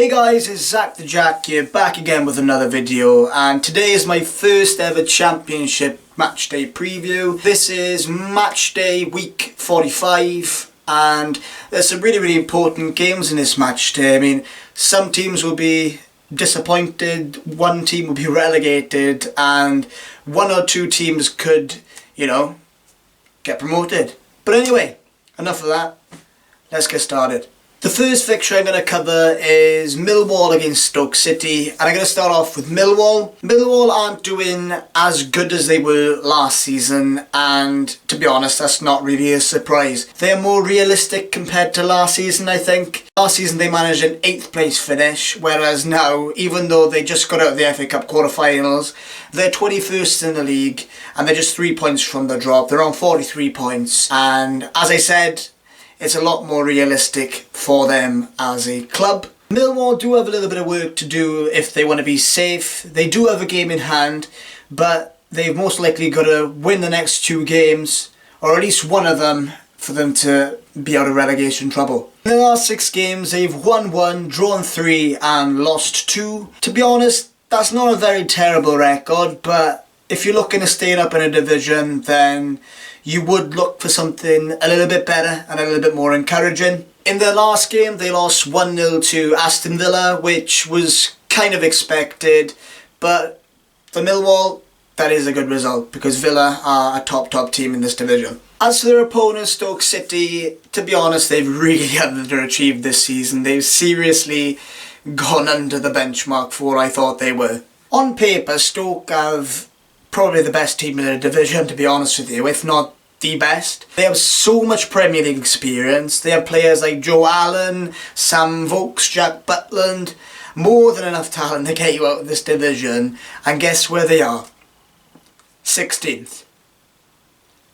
Hey guys, it's Zach the Jack here, back again with another video, and today is my first ever championship matchday preview. This is matchday week 45, and there's some really important games in this matchday. I mean, some teams will be disappointed, one team will be relegated, and one or two teams could, get promoted. But anyway, enough of that, let's get started. The first fixture I'm going to cover is Millwall against Stoke City, and I'm going to start off with Millwall. Millwall aren't doing as good as they were last season, and to be honest, that's not really a surprise. They're more realistic compared to last season, I think. Last season they managed an 8th place finish, whereas now, even though they just got out of the FA Cup quarter-finals, they're 21st in the league, and they're just 3 points from the drop. They're on 43 points, and as I said, it's a lot more realistic for them as a club. Millwall do have a little bit of work to do if they want to be safe. They do have a game in hand, but they've most likely got to win the next 2 games, or at least one of them, for them to be out of relegation trouble. In the last 6 games, they've won 1, drawn 3, and lost 2. To be honest, that's not a very terrible record, but if you're looking to stay up in a division, then you would look for something a little bit better and a little bit more encouraging. In their last game, they lost 1-0 to Aston Villa, which was kind of expected, but for Millwall, that is a good result because Villa are a top team in this division. As for their opponent, Stoke City, to be honest, they've really underachieved this season. They've seriously gone under the benchmark for what I thought they were. On paper, Stoke have probably the best team in the division, to be honest with you, if not the best. They have so much Premier League experience. They have players like Joe Allen, Sam Vokes, Jack Butland, more than enough talent to get you out of this division. And guess where they are? 16th.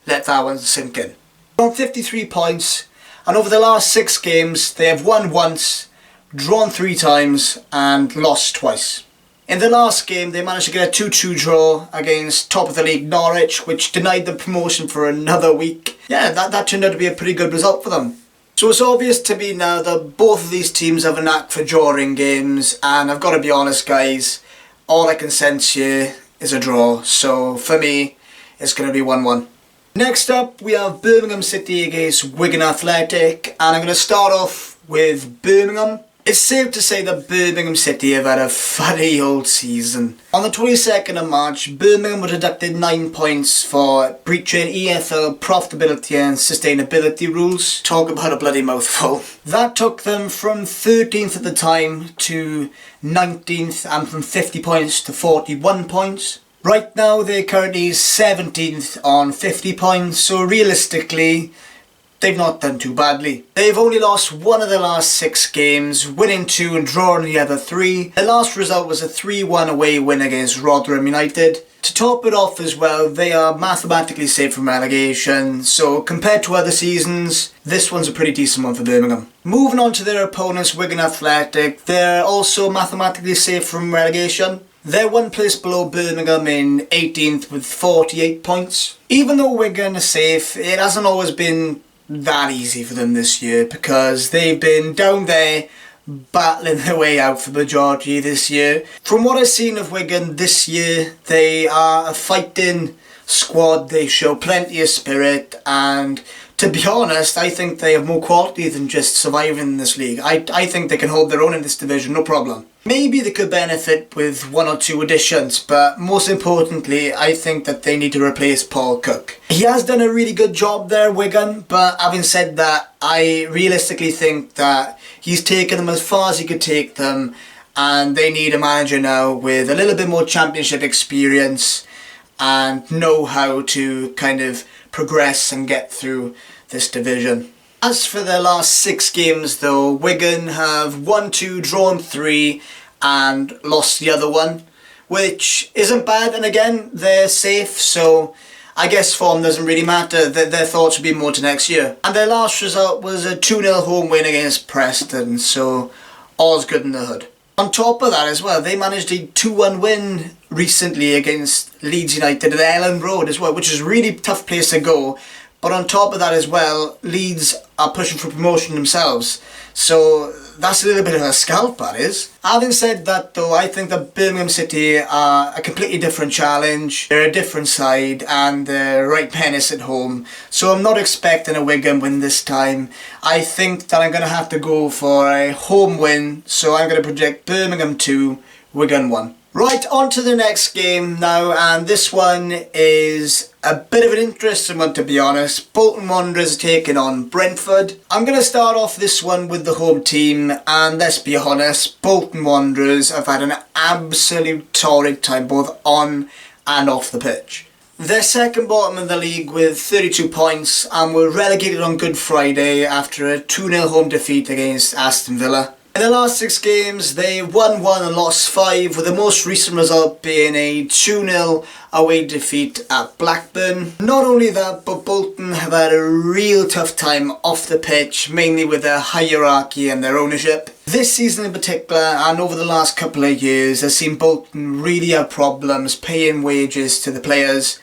Let that one sink in. They're on 53 points, and over the last 6 games, they have won once, drawn 3 times, and lost twice. In the last game, they managed to get a 2-2 draw against top of the league Norwich, which denied them promotion for another week. Yeah, that turned out to be a pretty good result for them. So it's obvious to me now that both of these teams have a knack for drawing games, and I've got to be honest guys, all I can sense here is a draw. So for me, it's going to be 1-1. Next up, we have Birmingham City against Wigan Athletic, and I'm going to start off with Birmingham. It's safe to say that Birmingham City have had a funny old season. On the 22nd of March, Birmingham were deducted 9 points for breaching EFL profitability and sustainability rules. Talk about a bloody mouthful. That took them from 13th at the time to 19th, and from 50 points to 41 points. Right now they're currently 17th on 50 points, so realistically, they've not done too badly. They've only lost 1 of their last 6 games, winning 2 and drawing the other 3. Their last result was a 3-1 away win against Rotherham United. To top it off as well, they are mathematically safe from relegation, so compared to other seasons, this one's a pretty decent one for Birmingham. Moving on to their opponents, Wigan Athletic, they're also mathematically safe from relegation. They're 1 place below Birmingham in 18th with 48 points. Even though Wigan are safe, it hasn't always been that easy for them this year because they've been down there battling their way out for the majority this year. From what I've seen of Wigan this year, they are a fighting squad. They show plenty of spirit, and to be honest, I think they have more quality than just surviving in this league. I think they can hold their own in this division, no problem. Maybe they could benefit with 1 or 2 additions, but most importantly, I think that they need to replace Paul Cook. He has done a really good job there, Wigan, but having said that, I realistically think that he's taken them as far as he could take them, and they need a manager now with a little bit more championship experience and know how to kind of progress and get through this division. As for their last 6 games though, Wigan have won 2, drawn 3 and lost the other 1, which isn't bad, and again, they're safe, so I guess form doesn't really matter. Their thoughts would be more to next year. And their last result was a 2-0 home win against Preston, so all's good in the hood. On top of that as well, they managed a 2-1 win recently against Leeds United at Ellen Road as well, which is a really tough place to go. But on top of that as well, Leeds are pushing for promotion themselves. So that's a little bit of a scalp, that is. Having said that though, I think that Birmingham City are a completely different challenge. They're a different side and they're right menace at home. So I'm not expecting a Wigan win this time. I think that I'm going to have to go for a home win. So I'm going to project Birmingham 2, Wigan 1. Right, on to the next game now, and this one is a bit of an interesting one, to be honest. Bolton Wanderers taking on Brentford. I'm going to start off this one with the home team, and let's be honest, Bolton Wanderers have had an absolute torrid time both on and off the pitch. They're second bottom in the league with 32 points and were relegated on Good Friday after a 2-0 home defeat against Aston Villa. In the last 6 games, they won 1 and lost 5, with the most recent result being a 2-0 away defeat at Blackburn. Not only that, but Bolton have had a real tough time off the pitch, mainly with their hierarchy and their ownership. This season in particular, and over the last couple of years, has seen Bolton really have problems paying wages to the players,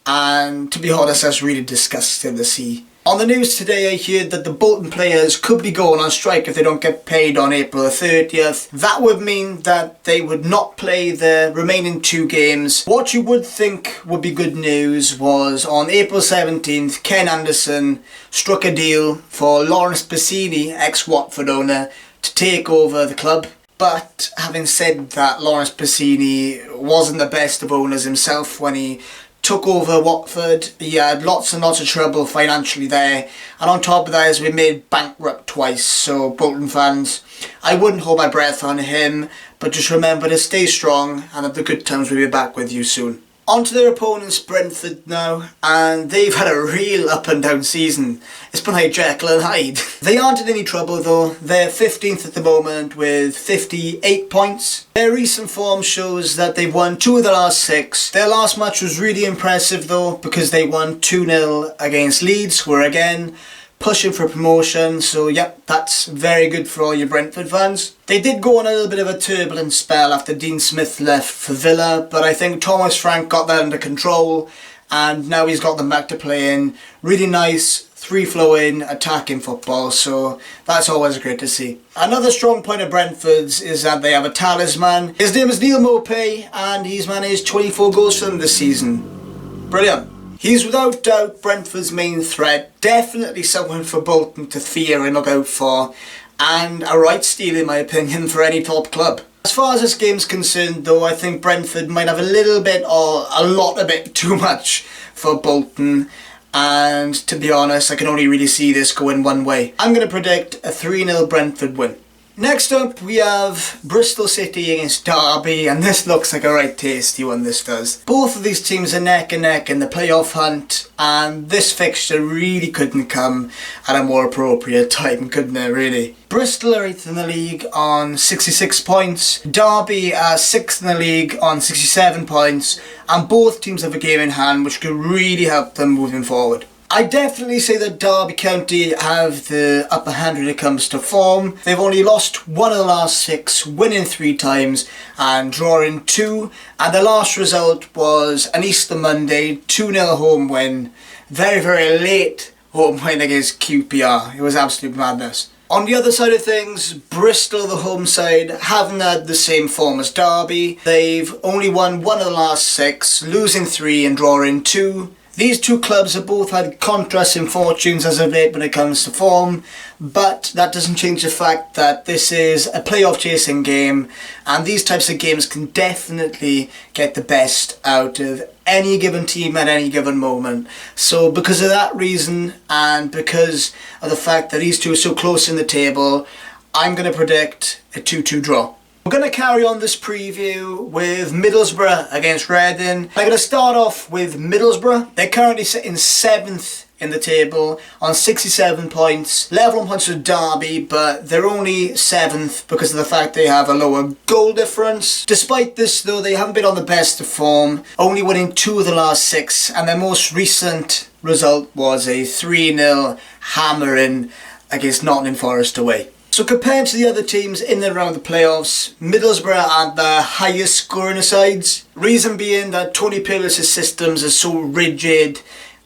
and to be honest, that's really disgusting to see. On the news today, I heard that the Bolton players could be going on strike if they don't get paid on April 30th. That would mean that they would not play the remaining 2 games. What you would think would be good news was on April 17th, Ken Anderson struck a deal for Lawrence Bassini, ex-Watford owner, to take over the club. But having said that, Lawrence Bassini wasn't the best of owners himself when he took over Watford. He had lots and lots of trouble financially there, and on top of that, he's been made bankrupt twice. So Bolton fans, I wouldn't hold my breath on him, but just remember to stay strong and that the good times will be back with you soon. On to their opponents, Brentford now, and they've had a real up and down season. It's been like Jekyll and Hyde. They aren't in any trouble though. They're 15th at the moment with 58 points. Their recent form shows that they've won 2 of the last 6. Their last match was really impressive though, because they won 2-0 against Leeds, who are again pushing for promotion. So yep, that's very good for all your Brentford fans. They did go on a little bit of a turbulent spell after Dean Smith left for Villa, but I think Thomas Frank got that under control, and now he's got them back to playing really nice, free-flowing, attacking football, so that's always great to see. Another strong point of Brentford's is that they have a talisman. His name is Neil Maupay, and he's managed 24 goals for them this season. Brilliant. He's without doubt Brentford's main threat, definitely someone for Bolton to fear and look out for, and a right steal in my opinion for any top club. As far as this game's concerned though, I think Brentford might have a little bit or a bit too much for Bolton, and to be honest, I can only really see this going one way. I'm going to predict a 3-0 Brentford win. Next up we have Bristol City against Derby, and this looks like a right tasty one, this does. Both of these teams are neck and neck in the playoff hunt, and this fixture really couldn't come at a more appropriate time, couldn't it really? Bristol are 8th in the league on 66 points, Derby are 6th in the league on 67 points, and both teams have a game in hand which could really help them moving forward. I definitely say that Derby County have the upper hand when it comes to form. They've only lost 1 of the last 6, winning 3 times and drawing 2. And the last result was an Easter Monday 2-0 home win. Very, very late home win against QPR. It was absolute madness. On the other side of things, Bristol, the home side, haven't had the same form as Derby. They've only won 1 of the last 6, losing 3 and drawing 2. These two clubs have both had contrasting fortunes as of late when it comes to form, but that doesn't change the fact that this is a playoff chasing game, and these types of games can definitely get the best out of any given team at any given moment. So because of that reason, and because of the fact that these two are so close in the table, I'm going to predict a 2-2 draw. We're going to carry on this preview with Middlesbrough against Reading. I'm going to start off with Middlesbrough. They're currently sitting 7th in the table on 67 points. Level on points with Derby, but they're only 7th because of the fact they have a lower goal difference. Despite this though, they haven't been on the best of form, only winning 2 of the last 6, and their most recent result was a 3-0 hammering against Nottingham Forest away. So compared to the other teams in and around the playoffs, Middlesbrough are the highest scoring sides. Reason being that Tony Pulis' systems are so rigid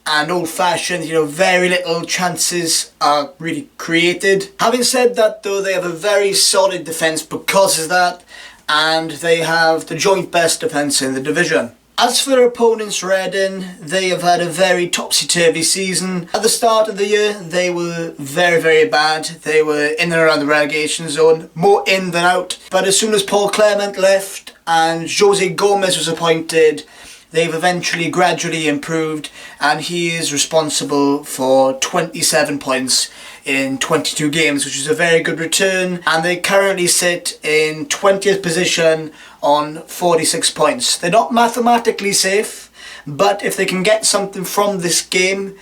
and old-fashioned, very little chances are really created. Having said that though, they have a very solid defence because of that, and they have the joint best defence in the division. As for their opponents, Reading, they have had a very topsy-turvy season. At the start of the year, they were very, very bad. They were in and around the relegation zone, more in than out. But as soon as Paul Clement left and Jose Gomez was appointed, they've eventually gradually improved, and he is responsible for 27 points in 22 games, which is a very good return, and they currently sit in 20th position on 46 points. They're not mathematically safe, but if they can get something from this game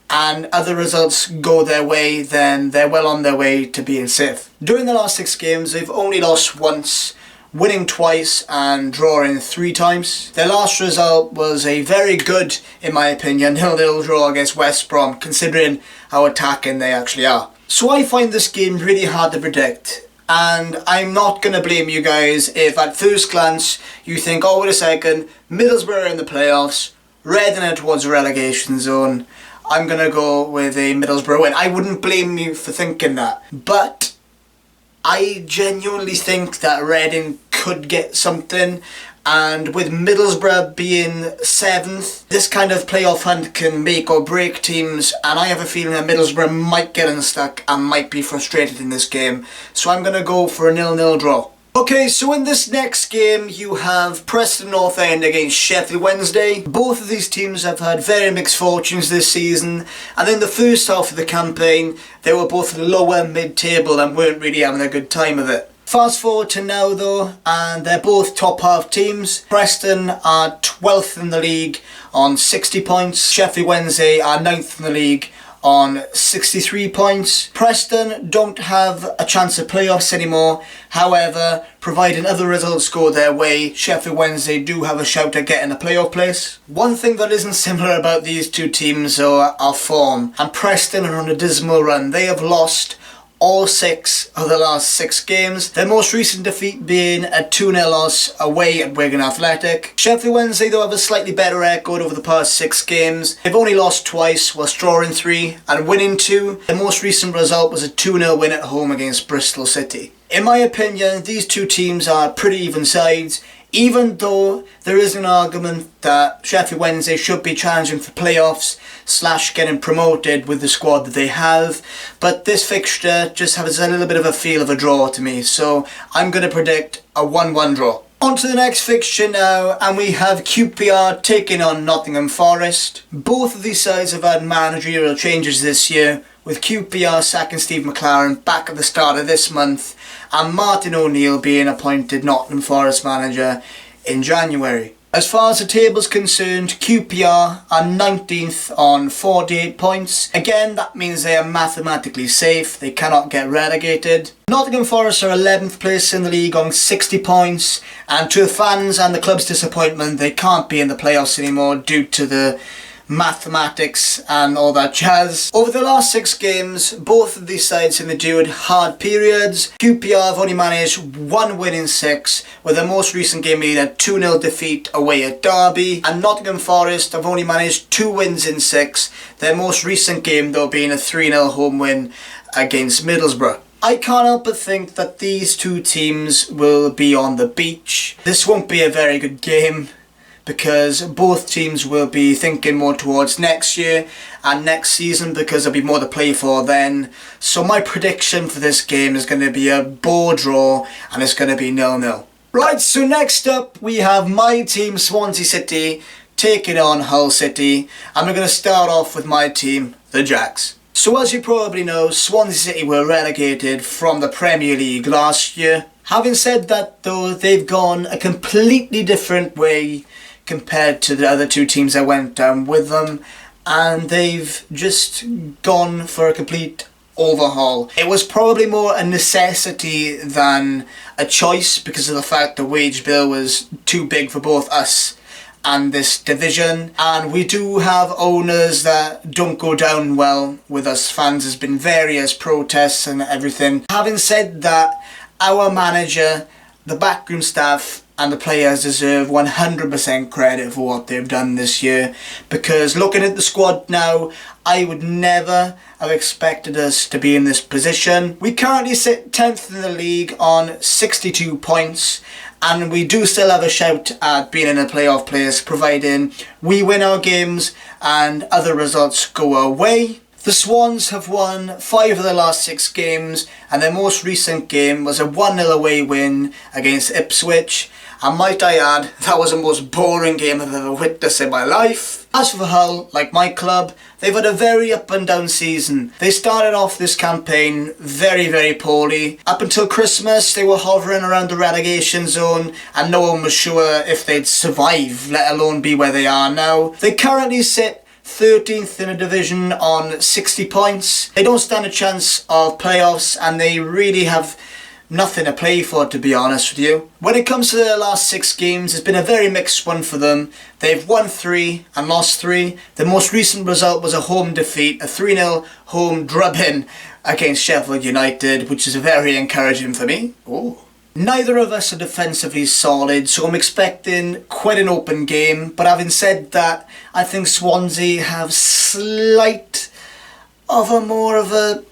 and other results go their way, then they're well on their way to being safe. During the last 6 games, they've only lost once, winning twice and drawing 3 times. Their last result was a very good, in my opinion, 0-0 draw against West Brom, considering how attacking they actually are. So I find this game really hard to predict, and I'm not going to blame you guys if at first glance you think, oh wait a second, Middlesbrough are in the playoffs, Reading are towards the relegation zone, I'm going to go with a Middlesbrough win. I wouldn't blame you for thinking that, but I genuinely think that Reading could get something, and with Middlesbrough being 7th, this kind of playoff hunt can make or break teams, and I have a feeling that Middlesbrough might get unstuck and might be frustrated in this game. So I'm going to go for a 0-0 draw. Okay, so in this next game you have Preston North End against Sheffield Wednesday. Both of these teams have had very mixed fortunes this season, and in the first half of the campaign they were both lower mid-table and weren't really having a good time of it. Fast forward to now though, and they're both top half teams. Preston are 12th in the league on 60 points. Sheffield Wednesday are 9th in the league on 63 points. Preston don't have a chance of playoffs anymore. However, providing other results go their way, Sheffield Wednesday do have a shout at getting a playoff place. One thing that isn't similar about these two teams are form, and Preston are on a dismal run. They have lost all 6 of the last 6 games, their most recent defeat being a 2-0 loss away at Wigan Athletic. Sheffield Wednesday though have a slightly better record over the past 6 games. They've only lost twice whilst drawing 3 and winning 2. Their most recent result was a 2-0 win at home against Bristol City. In my opinion, these two teams are pretty even sides, even though there is an argument that Sheffield Wednesday should be challenging for playoffs / getting promoted with the squad that they have. But this fixture just has a little bit of a feel of a draw to me, so I'm going to predict a 1-1 draw. On to the next fixture now, and we have QPR taking on Nottingham Forest. Both of these sides have had managerial changes this year, with QPR sacking Steve McLaren back at the start of this month, and Martin O'Neill being appointed Nottingham Forest manager in January. As far as the table's concerned, QPR are 19th on 48 points. Again, that means they are mathematically safe, they cannot get relegated. Nottingham Forest are 11th place in the league on 60 points, and to the fans and the club's disappointment, they can't be in the playoffs anymore due to the mathematics and all that jazz. Over the last 6 games, both of these sides have endured hard periods. QPR have only managed 1 win in 6, with their most recent game being a 2-0 defeat away at Derby, and Nottingham Forest have only managed 2 wins in 6, their most recent game though being a 3-0 home win against Middlesbrough. I can't help but think that these two teams will be on the beach. This won't be a very good game, because both teams will be thinking more towards next year and next season, because there'll be more to play for then. So my prediction for this game is going to be a bore draw, and it's going to be 0-0. Right, so next up we have my team Swansea City taking on Hull City, and we're going to start off with my team, the Jacks. So as you probably know, Swansea City were relegated from the Premier League last year. Having said that though, they've gone a completely different way compared to the other 2 teams that went down with them, and they've just gone for a complete overhaul. It was probably more a necessity than a choice, because of the fact the wage bill was too big for both us and this division, and we do have owners that don't go down well with us fans. There's been various protests and everything. Having said that, our manager, the backroom staff and the players deserve 100% credit for what they've done this year, because looking at the squad now, I would never have expected us to be in this position. We currently sit 10th in the league on 62 points, and we do still have a shout at being in a playoff place, providing we win our games and other results go our way. The Swans have won 5 of the last 6 games, and their most recent game was a 1-0 away win against Ipswich. And might I add, that was the most boring game I've ever witnessed in my life. As for Hull, like my club, they've had a very up and down season. They started off this campaign very, very poorly. Up until Christmas, they were hovering around the relegation zone, and no one was sure if they'd survive, let alone be where they are now. They currently sit 13th in a division on 60 points. They don't stand a chance of playoffs, and they really have nothing to play for, to be honest with you. When it comes to their last 6 games, it's been a very mixed one for them. They've won 3 and lost 3. The most recent result was a home defeat, a 3-0 home drubbing against Sheffield United, which is very encouraging for me. Ooh. Neither of us are defensively solid, so I'm expecting quite an open game. But having said that, I think Swansea have slight of a more of a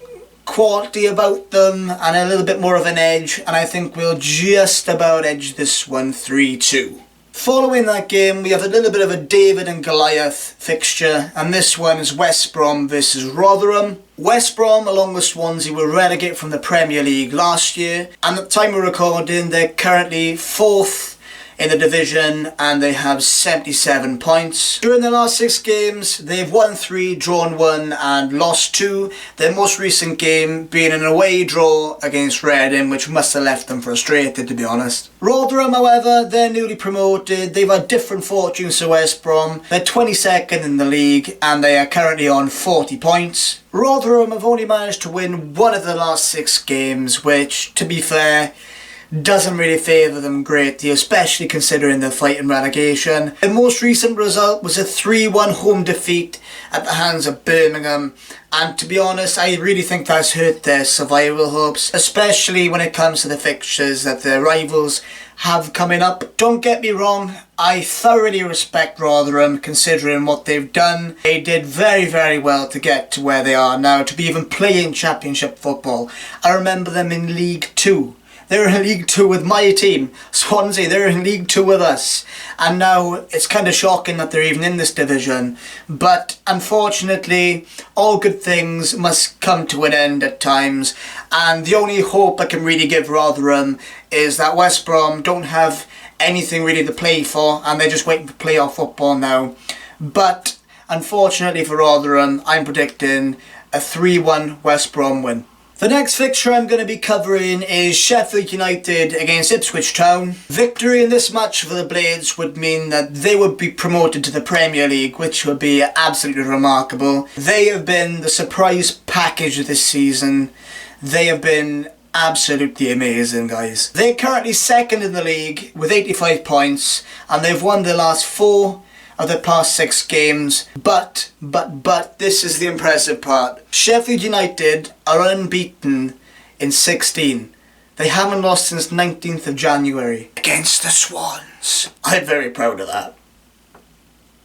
quality about them and a little bit more of an edge, and I think we'll just about edge this one 3-2. Following that game, we have a little bit of a David and Goliath fixture, and this one is West Brom versus Rotherham. West Brom, along with Swansea, were relegated from the Premier League last year, and at the time of recording, they're currently 4th in the division, and they have 77 points. During the last 6 games, they've won 3, drawn 1 and lost 2. Their most recent game being an away draw against Reading, which must have left them frustrated, to be honest. Rotherham, however, they're newly promoted. They've had different fortunes to West Brom. They're 22nd in the league, and they are currently on 40 points. Rotherham have only managed to win 1 of the last 6 games, which, to be fair, doesn't really favour them greatly, especially considering they're fighting relegation. Their most recent result was a 3-1 home defeat at the hands of Birmingham, and to be honest, I really think that's hurt their survival hopes, especially when it comes to the fixtures that their rivals have coming up. Don't get me wrong, I thoroughly respect Rotherham considering what they've done. They did very, very well to get to where they are now, to be even playing Championship football. I remember them in League 2. They were in League 2 with my team, Swansea. They're in League 2 with us. And now it's kind of shocking that they're even in this division. But unfortunately, all good things must come to an end at times. And the only hope I can really give Rotherham is that West Brom don't have anything really to play for, and they're just waiting for playoff football now. But unfortunately for Rotherham, I'm predicting a 3-1 West Brom win. The next fixture I'm going to be covering is Sheffield United against Ipswich Town. Victory in this match for the Blades would mean that they would be promoted to the Premier League, which would be absolutely remarkable. They have been the surprise package of this season. They have been absolutely amazing, guys. They're currently 2nd in the league with 85 points, and they've won their last 4 of the past 6 games, but this is the impressive part. Sheffield United are unbeaten in 16. They haven't lost since 19th of January against the Swans. I'm very proud of that.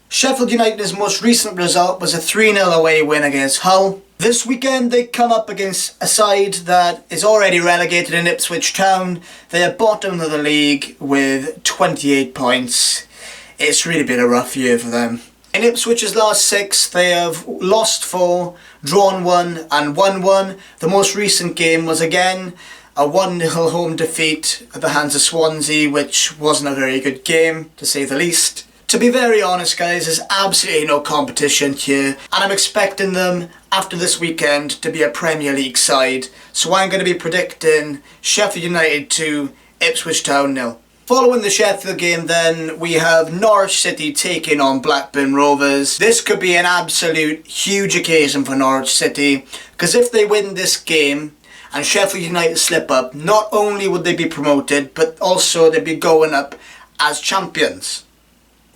Sheffield United's most recent result was a 3-0 away win against Hull. This weekend they come up against a side that is already relegated in Ipswich Town. They are bottom of the league with 28 points. It's really been a rough year for them. In Ipswich's last 6, they have lost 4, drawn 1 and won 1. The most recent game was again a 1-0 home defeat at the hands of Swansea, which wasn't a very good game, to say the least. To be very honest, guys, there's absolutely no competition here, and I'm expecting them, after this weekend, to be a Premier League side. So I'm going to be predicting Sheffield United 2, Ipswich Town 0. Following the Sheffield game then, we have Norwich City taking on Blackburn Rovers. This could be an absolute huge occasion for Norwich City, because if they win this game and Sheffield United slip up, not only would they be promoted, but also they'd be going up as champions.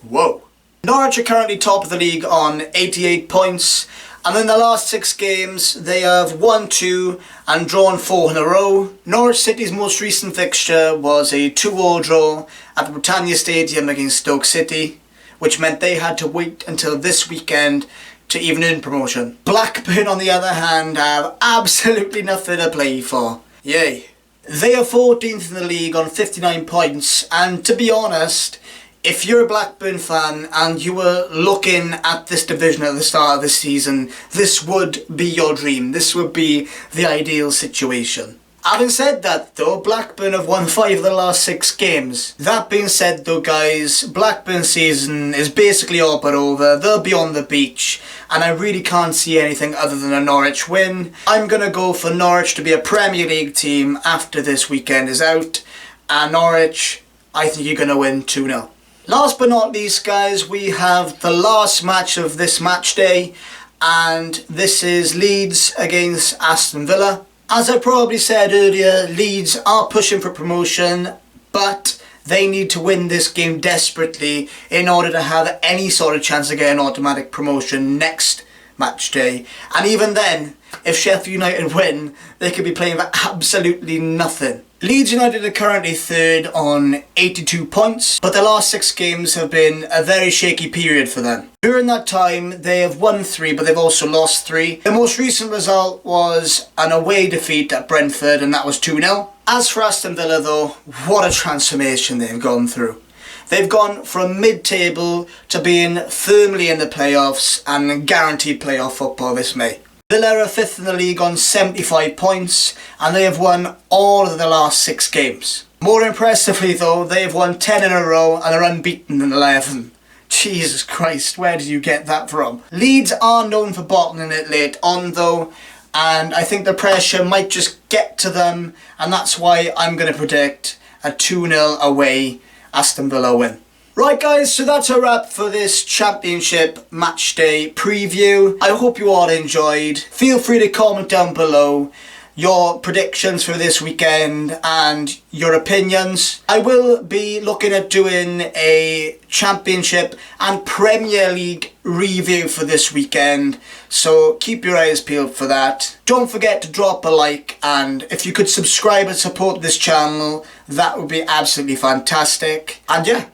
Whoa. Norwich are currently top of the league on 88 points, And in the last 6 games, they have won 2 and drawn 4 in a row. Norwich City's most recent fixture was a 2-2 draw at the Britannia Stadium against Stoke City, which meant they had to wait until this weekend to even earn promotion. Blackburn, on the other hand, have absolutely nothing to play for. Yay. They are 14th in the league on 59 points, and to be honest, if you're a Blackburn fan and you were looking at this division at the start of the season, this would be your dream. This would be the ideal situation. Having said that though, Blackburn have won 5 of the last 6 games. That being said though guys, Blackburn's season is basically all but over. They'll be on the beach and I really can't see anything other than a Norwich win. I'm going to go for Norwich to be a Premier League team after this weekend is out. And Norwich, I think you're going to win 2-0. Last but not least guys, we have the last match of this match day. And this is Leeds against Aston Villa. As I probably said earlier, Leeds are pushing for promotion, but they need to win this game desperately in order to have any sort of chance of getting automatic promotion next match day. And even then, if Sheffield United win, they could be playing for absolutely nothing. Leeds United are currently 3rd on 82 points, but the last 6 games have been a very shaky period for them. During that time, they have won 3, but they've also lost 3. The most recent result was an away defeat at Brentford, and that was 2-0. As for Aston Villa though, what a transformation they've gone through. They've gone from mid-table to being firmly in the playoffs and guaranteed playoff football this May. Villa are 5th in the league on 75 points and they have won all of the last 6 games. More impressively though, they have won 10 in a row and are unbeaten in 11. Jesus Christ, where did you get that from? Leeds are known for bottling it late on though, and I think the pressure might just get to them, and that's why I'm going to predict a 2-0 away Aston Villa win. Right guys, so that's a wrap for this Championship match day preview. I hope you all enjoyed. Feel free to comment down below your predictions for this weekend and your opinions. I will be looking at doing a Championship and Premier League review for this weekend, so keep your eyes peeled for that. Don't forget to drop a like, and if you could subscribe and support this channel, that would be absolutely fantastic. And yeah,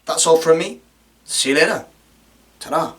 that's all from me. See you later. Ta-da.